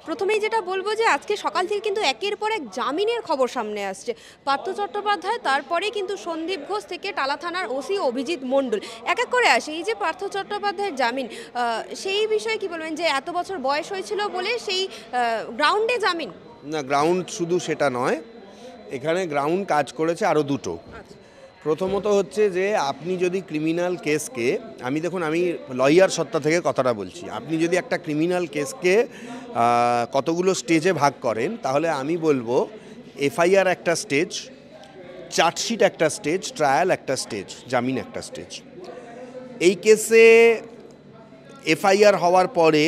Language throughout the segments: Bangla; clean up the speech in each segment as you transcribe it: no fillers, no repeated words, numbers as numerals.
প্রথমেই যেটা বলবো যে আজকে সকাল থেকে কিন্তু একের পর এক জামিনের খবর সামনে আসছে। পার্থ চট্টোপাধ্যায়, তারপরে কিন্তু সন্দীপ ঘোষ থেকে টালা থানার ওসি অভিজিৎ মণ্ডল, এক এক করে আসে। এই যে পার্থ চট্টোপাধ্যায়ের জামিন, সেই বিষয়ে কি বলবেন যে এত বছর বয়স হয়েছিল বলে সেই গ্রাউন্ডে জামিন? না, গ্রাউন্ড শুধু সেটা নয়, এখানে গ্রাউন্ড কাজ করেছে আরও দুটো। প্রথমত হচ্ছে যে আপনি যদি ক্রিমিনাল কেসকে, দেখুন আমি লয়ার সত্তা থেকে কথাটা বলছি, আপনি যদি একটা ক্রিমিনাল কেসকে কতগুলো স্টেজে ভাগ করেন, তাহলে আমি বলবো এফআইআর একটা স্টেজ, চার্জশিট একটা স্টেজ, ট্রায়াল একটা স্টেজ, জামিন একটা স্টেজ। এই কেসে এফআইআর হওয়ার পরে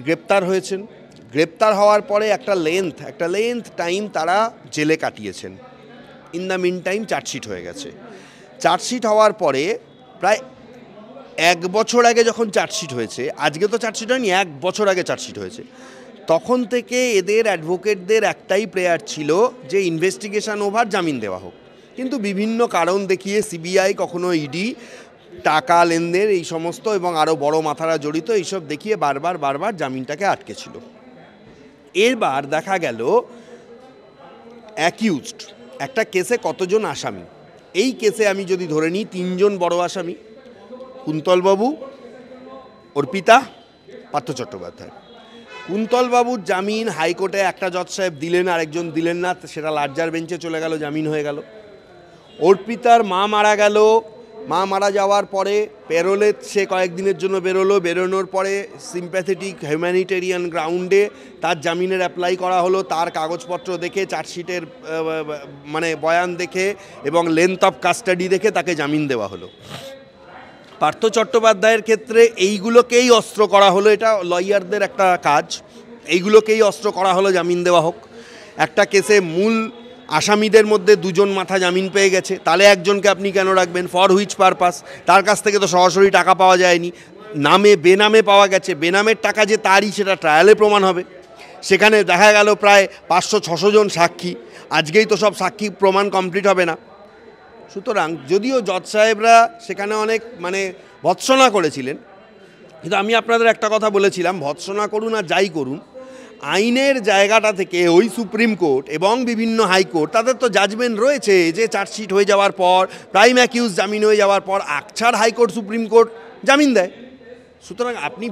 গ্রেপ্তার হয়েছেন, গ্রেপ্তার হওয়ার পরে একটা লেন্থ টাইম তারা জেলে কাটিয়েছেন। In the meantime chargesheet হয়ে গেছে। চার্জশিট হওয়ার পরে প্রায় 1 বছর আগে যখন চার্জশিট হয়েছে, আজকে তো চার্জশিট হয়নি, 1 বছর আগে চার্জশিট হয়েছে, তখন থেকে এদের অ্যাডভোকেটদের একটাই প্রেয়ার ছিল যে ইনভেস্টিগেশন ওভার, জামিন দেওয়া হোক। কিন্তু বিভিন্ন কারণ দেখিয়ে সিবিআই, কখনো ইডি, টাকা লেনদেন এই সমস্ত এবং আরও বড় মাথারা জড়িত, এইসব দেখিয়ে বারবার জামিনটাকে আটকেছিল। এরবার দেখা গেল অ্যাকিউজড একটা কেসে কতজন আসামি, এই কেসে আমি যদি ধরে নিই 3 জন বড় আসামি, কুন্তলবাবু, অর্পিতা, পার্থ চট্টোপাধ্যায়। কুন্তলবাবুর জামিন হাইকোর্টে একটা জজ সাহেব দিলেন, আরেকজন দিলেন না, সেটা লার্জার বেঞ্চে চলে গেল, জামিন হয়ে গেল। অর্পিতার মা মারা গেল, মা মারা যাওয়ার পরে পেরোলে সে কয়েকদিনের জন্য বেরোনোর পরে সিম্প্যাথেটিক হিউম্যানিটেরিয়ান গ্রাউন্ডে তার জামিনের অ্যাপ্লাই করা হলো, তার কাগজপত্র দেখে, চার্জশিটের বয়ান দেখে এবং লেন্থ অফ কাস্টাডি দেখে তাকে জামিন দেওয়া হলো। পার্থ চট্টোপাধ্যায়ের ক্ষেত্রে এইগুলোকেই অস্ত্র করা হলো, এটা লয়ারদের একটা কাজ, এইগুলোকেই অস্ত্র করা হলো জামিন দেওয়া হোক। একটা কেসে মূল আসামিদের মধ্যে 2 জন মাথা জামিন পেয়ে গেছে, তাহলে একজনকে আপনি কেন রাখবেন? For which purpose? তার কাছ থেকে তো সরাসরি টাকা পাওয়া যায়নি, বেনামে পাওয়া গেছে। বেনামের টাকা যে তারই, সেটা ট্রায়ালে প্রমাণ হবে। সেখানে দেখা গেল প্রায় 500-600 জন সাক্ষী, আজকেই তো সব সাক্ষী প্রমাণ কমপ্লিট হবে না। সুতরাং যদিও জজ সাহেবরা সেখানে অনেক ভৎসনা করেছিলেন, কিন্তু আমি আপনাদের একটা কথা বলেছিলাম, ভৎসনা করুন আর যাই করুন, আইনের জায়গাটা থেকে ওই সুপ্রিম কোর্ট এবং বিভিন্ন হাইকোর্ট, তাদের তো জাজমেন্ট রয়েছে যে চার্জশিট হয়ে যাওয়ার পর, প্রাইম অ্যাকিউজ জামিন হয়ে যাওয়ার পর আকছাড় হাইকোর্ট, সুপ্রিম কোর্ট জামিন দেয়। সুতরাং আপনি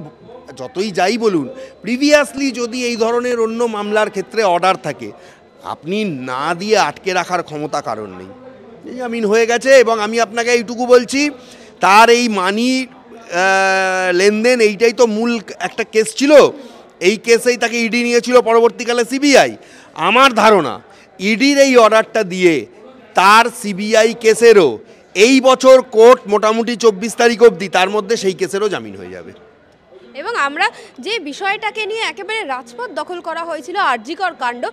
যতই যাই বলুন, প্রিভিয়াসলি যদি এই ধরনের অন্য মামলার ক্ষেত্রে অর্ডার থাকে, আপনি না দিয়ে আটকে রাখার ক্ষমতা কারণ নেই। জামিন হয়ে গেছে, এবং আমি আপনাকে এইটুকু বলছি, তার এই মানি লেনদেন, এইটাই তো মূল একটা কেস ছিল। এই কেসেই তাকে ইডি নিয়েছিল, পরবর্তীকালে সিবিআই। আমার ধারণা ইডির এই অর্ডারটা দিয়ে তার সিবিআই কেসেরও এই বছর কোর্ট মোটামুটি 24 তারিখ অবধি, তার মধ্যে সেই কেসেরও জামিন হয়ে যাবে। এবং আমরা যে বিষয়টাকে নিয়ে একেবারে রাজপথ দখল করা হয়েছিল, আরজিকর কাণ্ড,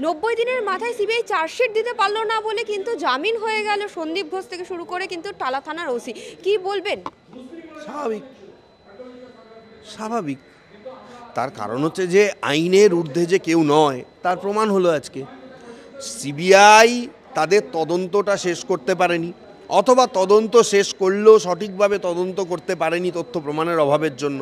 90 দিনের মাথায় সিবিআই চার্জশিট দিতে পারলো না বলে কিন্তু জামিন হয়ে গেল সন্দীপ ঘোষ থেকে শুরু করে কিন্তু টালা থানার ওসি। কি বলবেন? স্বাভাবিক। তার কারণ হচ্ছে যে আইনের ঊর্ধ্বে যে কেউ নয়, তার প্রমাণ হলো আজকে। সিবিআই তাদের তদন্তটা শেষ করতে পারেনি, অথবা তদন্ত শেষ করলেও সঠিকভাবে তদন্ত করতে পারেনি তথ্য প্রমাণের অভাবের জন্য।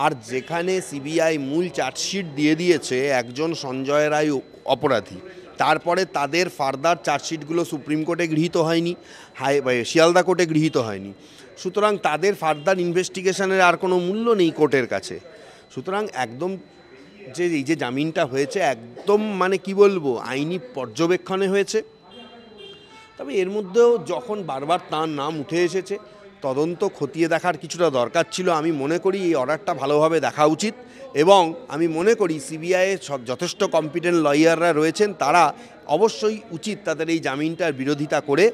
আর যেখানে সিবিআই মূল চার্জশিট দিয়ে দিয়েছে একজন সঞ্জয় রায় অপরাধী, তারপরে তাদের ফার্দার চার্জশিটগুলো সুপ্রিম কোর্টে গৃহীত হয়নি, শিয়ালদা কোর্টে গৃহীত হয়নি। সুতরাং তাদের ফার্দার ইনভেস্টিগেশনের আর কোনো মূল্য নেই কোর্টের কাছে। সুতরাং একদম এই যে জামিনটা হয়েছে, একদম কি বলবো, আইনি পর্যবেক্ষণে হয়েছে। তবে এর মধ্যেও যখন বারবার তার নাম উঠে এসেছে, তদন্ত খতিয়ে দেখার কিছুটা দরকার ছিল। আমি মনে করি এই অর্ডারটা ভালোভাবে দেখা উচিত, এবং আমি মনে করি সিবিআইয়ের যথেষ্ট কম্পিটেন্ট লয়াররা রয়েছেন, তারা অবশ্যই উচিত তাদের এই জামিনটার বিরোধিতা করে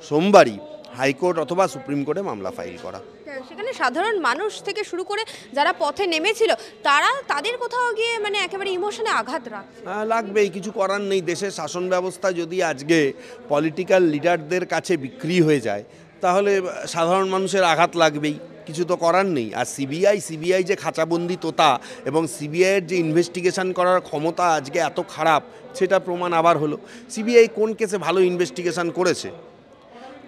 সোমবারই হাইকোর্ট অথবা সুপ্রিম কোর্টে মামলা ফাইল করা। সেখানে সাধারণ মানুষ থেকে শুরু করে যারা পথে নেমেছিল, তাদের কোথাও গিয়ে একেবারে ইমোশনে আঘাত লাগবেই, কিছু করার নেই। দেশের শাসন ব্যবস্থা যদি আজকে পলিটিক্যাল লিডারদের কাছে বিক্রি হয়ে যায়, তাহলে সাধারণ মানুষের আঘাত লাগবেই, কিছু তো করার নেই। আর সিবিআই যে খাঁচাবন্দি তোতা, এবং সিবিআইয়ের যে ইনভেস্টিগেশন করার ক্ষমতা আজকে এত খারাপ, সেটা প্রমাণ আবার হলো। সিবিআই কোন কেসে ভালো ইনভেস্টিগেশন করেছে?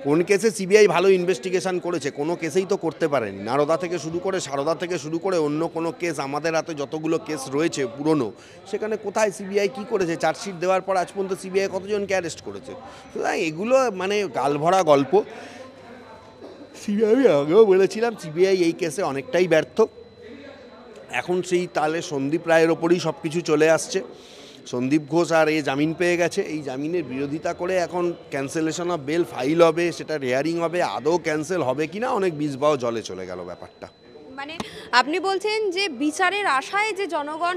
কোন কেসে সিবিআই ভালো ইনভেস্টিগেশন করেছে? কোনো কেসেই তো করতে পারেনি। নারদা থেকে শুরু করে, সারদা থেকে শুরু করে অন্য কোনো কেস, আমাদের হাতে যতগুলো কেস রয়েছে পুরনো, সেখানে কোথায় সিবিআই কী করেছে? চার্জশিট দেওয়ার পর আজ পর্যন্ত সিবিআই কতজনকে অ্যারেস্ট করেছে? সুতরাং এগুলো মানে গালভরা গল্প। সিবিআই, আগেও বলেছিলাম, সিবিআই এই কেসে অনেকটাই ব্যর্থ। এখন সেই তাহলে সন্দীপ রায়ের ওপরই সব কিছু চলে আসছে। সন্দীপ ঘোষ আর জামিন পেয়ে গেছে, এই জামিনের বিরোধিতা করে এখন ক্যান্সেলেশন অফ বেল ফাইল হবে, সেটা রেয়ারিং হবে, আদৌ ক্যান্সেল হবে কিনা অনেক বিষবাও জলে চলে গেল ব্যাপারটা। মানে আপনি বলছেন যে বিচারের আশায় যে জনগণ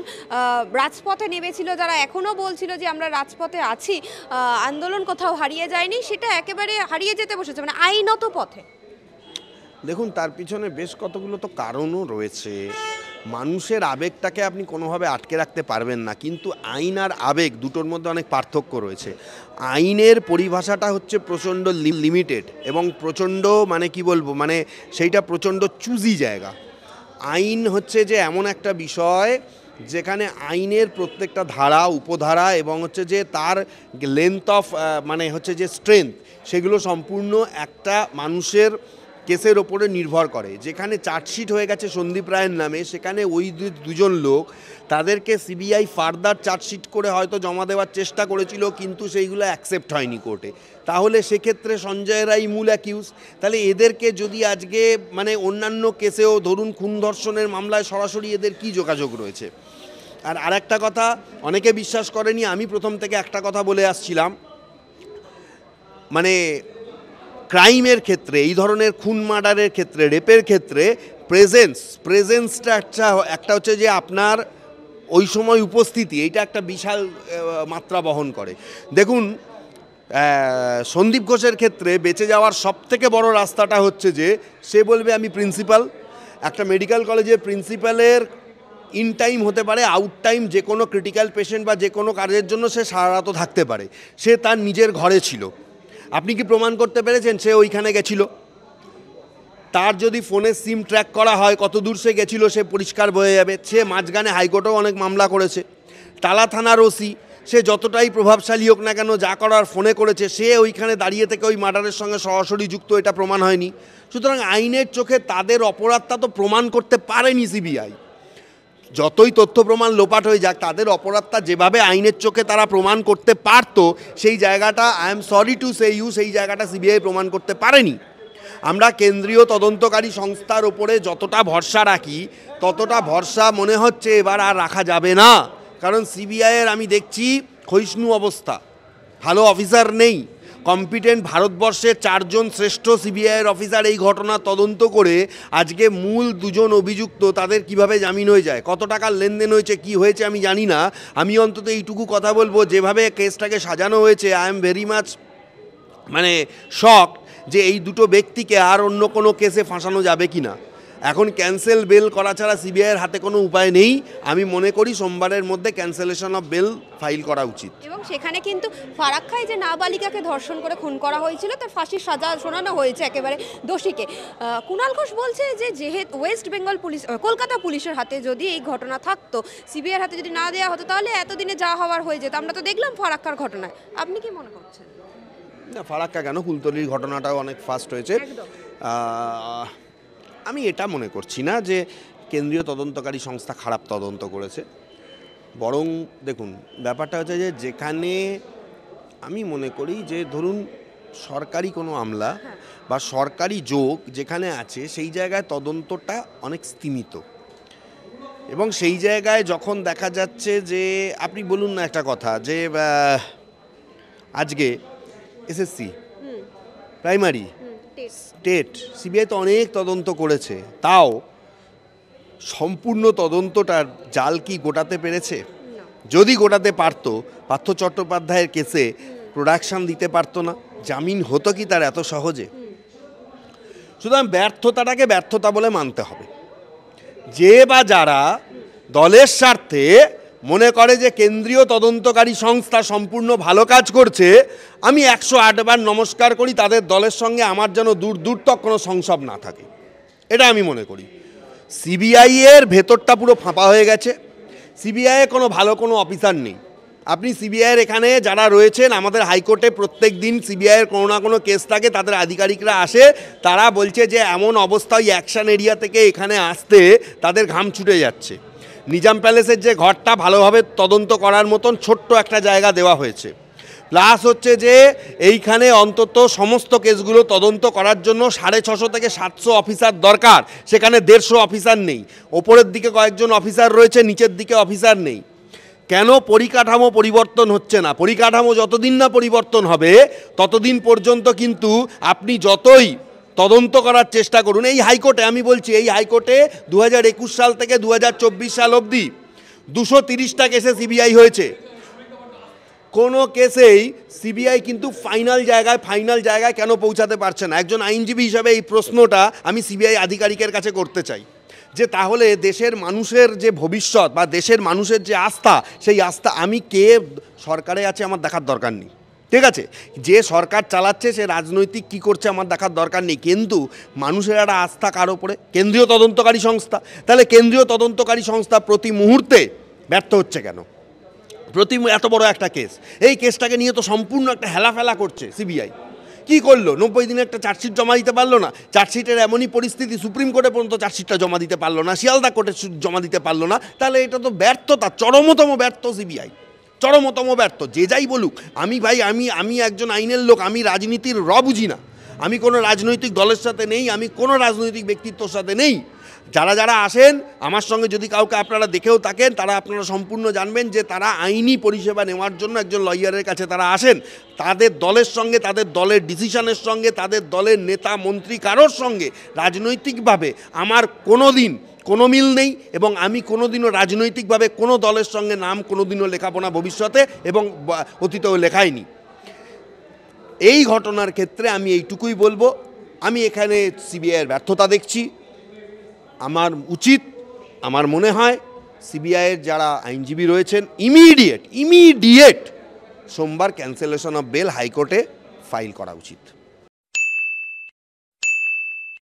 রাজপথে নেমেছিল, যারা এখনও বলছিল যে আমরা রাজপথে আছি, আন্দোলন কোথাও হারিয়ে যায়নি, সেটা একেবারে হারিয়ে যেতে বসেছে, মানে আইনত পথে। দেখুন, তার পিছনে বেশ কতগুলো তো কারণও রয়েছে। মানুষের আবেগটাকে আপনি কোনোভাবে আটকে রাখতে পারবেন না, কিন্তু আইন আর আবেগ দুটোর মধ্যে অনেক পার্থক্য রয়েছে। আইনের পরিভাষাটা হচ্ছে প্রচণ্ড লিমিটেড এবং প্রচণ্ড মানে কি বলবো, মানে সেইটা প্রচণ্ড চুজি জায়গা। আইন হচ্ছে যে এমন একটা বিষয় যেখানে আইনের প্রত্যেকটা ধারা, উপধারা এবং হচ্ছে যে তার লেন্থ অফ মানে হচ্ছে যে স্ট্রেংথ, সেগুলো সম্পূর্ণ একটা মানুষের কেসের ওপরে নির্ভর করে। যেখানে চার্জশিট হয়ে গেছে সন্দীপ রায়ের নামে, সেখানে ওই দুজন লোক, তাদেরকে সিবিআই ফার্দার চার্জশিট করে হয়তো জমা দেওয়ার চেষ্টা করেছিল, কিন্তু সেইগুলো অ্যাকসেপ্ট হয়নি কোর্টে। তাহলে সেক্ষেত্রে সঞ্জয় রায় মূল অ্যাকিউজ। তাহলে এদেরকে যদি আজকে মানে অন্যান্য কেসেও ধরুন খুন ধর্ষণের মামলায় সরাসরি এদের কি যোগাযোগ রয়েছে? আর আরেকটা কথা অনেকে বিশ্বাস করেনি, আমি প্রথম থেকে একটা কথা বলে আসছিলাম, মানে ক্রাইমের ক্ষেত্রে, এই ধরনের খুন মার্ডারের ক্ষেত্রে, রেপের ক্ষেত্রে প্রেজেন্সটা একটা হচ্ছে যে আপনার ওই সময় উপস্থিতি, এইটা একটা বিশাল মাত্রা বহন করে। দেখুন, সন্দীপ ঘোষের ক্ষেত্রে বেঁচে যাওয়ার সবথেকে বড় রাস্তাটা হচ্ছে যে সে বলবে আমি প্রিন্সিপাল। একটা মেডিকেল কলেজের প্রিন্সিপালের ইন টাইম হতে পারে, আউট টাইম, যে কোনো ক্রিটিক্যাল পেশেন্ট বা যে কোনো কাজের জন্য সে সারা রাতও থাকতে পারে। সে তার নিজের ঘরে ছিল। আপনি কি প্রমাণ করতে পেরেছেন সে ওইখানে গেছিল? তার যদি ফোনের সিম ট্র্যাক করা হয় কত দূর সে গেছিল, সে পরিষ্কার হয়ে যাবে। সে মাঝখানে হাইকোর্টেও অনেক মামলা করেছে। টালা থানার ওসি, সে যতটাই প্রভাবশালী হোক না কেন, যা করার ফোনে করেছে, সে ওইখানে দাঁড়িয়ে থেকে ওই মার্ডারের সঙ্গে সরাসরি যুক্ত, এটা প্রমাণ হয়নি। সুতরাং আইনের চোখে তাদের অপরাধটা তো প্রমাণ করতে পারেনি সিবিআই। যতই তথ্য প্রমাণ লোপাট হয়ে যাক, তাদের অপরাধটা যেভাবে আইনের চোখে তারা প্রমাণ করতে পারতো, সেই জায়গাটা, I am sorry to say you, সেই জায়গাটা সিবিআই প্রমাণ করতে পারেনি। আমরা কেন্দ্রীয় তদন্তকারী সংস্থার ওপরে যতটা ভরসা রাখি, ততটা ভরসা মনে হচ্ছে এবার আর রাখা যাবে না। কারণ সিবিআইয়ের আমি দেখছি ক্ষয়িষ্ণু অবস্থা, ভালো অফিসার নেই। কম্পিটেন্ট ভারতবর্ষের 4 জন শ্রেষ্ঠ সিবিআইয়ের অফিসার এই ঘটনা তদন্ত করে আজকে মূল 2 জন অভিযুক্ত, তাদের কিভাবে জামিন হয়ে যায়, কত টাকার লেনদেন হয়েছে, কি হয়েছে আমি জানি না। আমি অন্তত এইটুকু কথা বলবো, যেভাবে কেসটাকে সাজানো হয়েছে, আই এম ভেরি মাচ মানে শক যে এই দুটো ব্যক্তিকে আর অন্য কোনো কেসে ফাঁসানো যাবে কি না। এখন ক্যান্সেল বেল করা ছাড়া সিবিআইয়ের হাতে কোনো উপায় নেই। আমি মনে করি সোমবারের মধ্যে ক্যান্সেলেশন অফ বেল ফাইল করা উচিত। এবং সেখানে কিন্তু ফারাক্কায় যে নাবালিকাকে ধর্ষণ করে খুন করা হয়েছিল, তার ফাঁসির সাজা শোনানো হয়েছে একেবারে দোষীকে। কুণাল ঘোষ বলছে যে যেহেতু ওয়েস্ট বেঙ্গল পুলিশ, কলকাতা পুলিশের হাতে যদি এই ঘটনা থাকতো, সিবিআইয়ের হাতে যদি না দেওয়া হতো, তাহলে এতদিনে যা হওয়ার হয়ে যেত। আমরা তো দেখলাম ফারাক্কার ঘটনায়। আপনি কি মনে করছেন? না, ফারাক্কা কেন, কুলতলির ঘটনাটাও অনেক ফাস্ট হয়েছে। আমি এটা মনে করছি না যে কেন্দ্রীয় তদন্তকারী সংস্থা খারাপ তদন্ত করেছে। বরং দেখুন, ব্যাপারটা হচ্ছে যে যেখানে আমি মনে করি যে ধরুন সরকারি কোনো আমলা বা সরকারি যোগ যেখানে আছে, সেই জায়গায় তদন্তটা অনেক স্তীমিত। এবং সেই জায়গায় যখন দেখা যাচ্ছে যে, আপনি বলুন না একটা কথা, যে আজকে এসএসসি, প্রাইমারি, স্টেট, সিবিআই তো অনেক তদন্ত করেছে, তাও সম্পূর্ণ তদন্তটার জাল কি গোটাতে পেরেছে? যদি গোটাতে পারতো, পার্থ চট্টোপাধ্যায়ের কেসে প্রোডাকশন দিতে পারতো না, জামিন হতো কি তার এত সহজে? সুতরাং ব্যর্থতাটাকে ব্যর্থতা বলে মানতে হবে। যে বা যারা দলের স্বার্থে মনে করে যে কেন্দ্রীয় তদন্তকারী সংস্থা সম্পূর্ণ ভালো কাজ করছে, আমি 108 বার নমস্কার করি, তাদের দলের সঙ্গে আমার যেন দূর তক কোনো সংসব না থাকে, এটা আমি মনে করি। সিবিআইয়ের ভেতরটা পুরো ফাঁপা হয়ে গেছে। সিবিআইয়ে কোনো ভালো কোনো অফিসার নেই। আপনি সিবিআইয়ের এখানে যারা রয়েছেন, আমাদের হাইকোর্টে প্রত্যেক দিন সিবিআইয়ের কোনো না কোনো কেস থাকে, তাদের আধিকারিকরা আসে, তারা বলছে যে এমন অবস্থায় অ্যাকশন এরিয়া থেকে এখানে আসতে তাদের ঘাম ছুটে যাচ্ছে। নিজাম প্যালেসের যে ঘরটা ভালোভাবে তদন্ত করার মতন ছোট্ট একটা জায়গা দেওয়া হয়েছে, প্লাস হচ্ছে যে এইখানে অন্তত সমস্ত কেসগুলো তদন্ত করার জন্য 650 থেকে 700 অফিসার দরকার, সেখানে 150 অফিসার নেই। ওপরের দিকে কয়েকজন অফিসার রয়েছে, নিচের দিকে অফিসার নেই। কেন পরিকাঠামো পরিবর্তন হচ্ছে না? পরিকাঠামো যতদিন না পরিবর্তন হবে ততদিন পর্যন্ত কিন্তু আপনি যতই তদন্ত করার চেষ্টা করুন, এই হাইকোর্টে আমি বলছি, এই হাইকোর্টে 2021 সাল থেকে 2024 সাল অবধি 230টা কেসে সিবিআই হয়েছে। কোনো কেসেই সিবিআই কিন্তু ফাইনাল জায়গায় কেন পৌঁছাতে পারছে না? একজন আইনজীবী হিসাবে এই প্রশ্নটা আমি সিবিআই আধিকারিকের কাছে করতে চাই, যে তাহলে দেশের মানুষের যে ভবিষ্যৎ বা দেশের মানুষের যে আস্থা, সেই আস্থা আমি কে সরকারে আছে আমার দেখার দরকার নেই, ঠিক আছে? যে সরকার চালাচ্ছে সে রাজনৈতিক কী করছে আমার দেখার দরকার নেই, কিন্তু মানুষের একটা আস্থা কার ওপরে? কেন্দ্রীয় তদন্তকারী সংস্থা। তাহলে কেন্দ্রীয় তদন্তকারী সংস্থা প্রতি মুহূর্তে ব্যর্থ হচ্ছে কেন? এত বড় একটা কেস, এই কেসটাকে নিয়ে তো সম্পূর্ণ একটা হেলাফেলা করছে সিবিআই। কি করলো? 90 দিনে একটা চার্জশিট জমা দিতে পারলো না। চার্জশিটের এমনই পরিস্থিতি, সুপ্রিম কোর্টে পর্যন্ত চার্জশিটটা জমা দিতে পারলো না, শিয়ালদা কোর্টে জমা দিতে পারলো না। তাহলে এটা তো ব্যর্থতা, চরমতম ব্যর্থ সিবিআই, চরমতম ব্যর্থ। যে যাই বলুক, আমি একজন আইনের লোক, আমি রাজনীতির বুঝি না, আমি কোনো রাজনৈতিক দলের সাথে নেই, আমি কোনো রাজনৈতিক ব্যক্তিত্বর সাথে নেই। যারা আসেন আমার সঙ্গে, যদি কাউকে আপনারা দেখেও থাকেন, তারা আপনারা সম্পূর্ণ জানবেন যে তারা আইনি পরিষেবা নেওয়ার জন্য একজন লয়ারের কাছে তারা আসেন। তাদের দলের সঙ্গে, তাদের দলের ডিসিশনের সঙ্গে, তাদের দলের নেতা মন্ত্রী কারোর সঙ্গে রাজনৈতিকভাবে আমার কোনো মিল নেই, এবং আমি কোনোদিনও রাজনৈতিকভাবে কোনো দলের সঙ্গে নাম কোনোদিনও লেখাবো না ভবিষ্যতে, এবং অতীতেও লেখাইনি। এই ঘটনার ক্ষেত্রে আমি এইটুকুই বলবো, আমি এখানে সিবিআইয়ের ব্যর্থতা দেখছি। আমার মনে হয় সিবিআইয়ের যারা আইনজীবী রয়েছেন ইমিডিয়েট সোমবার ক্যান্সেলেশন অফ বেল হাইকোর্টে ফাইল করা উচিত।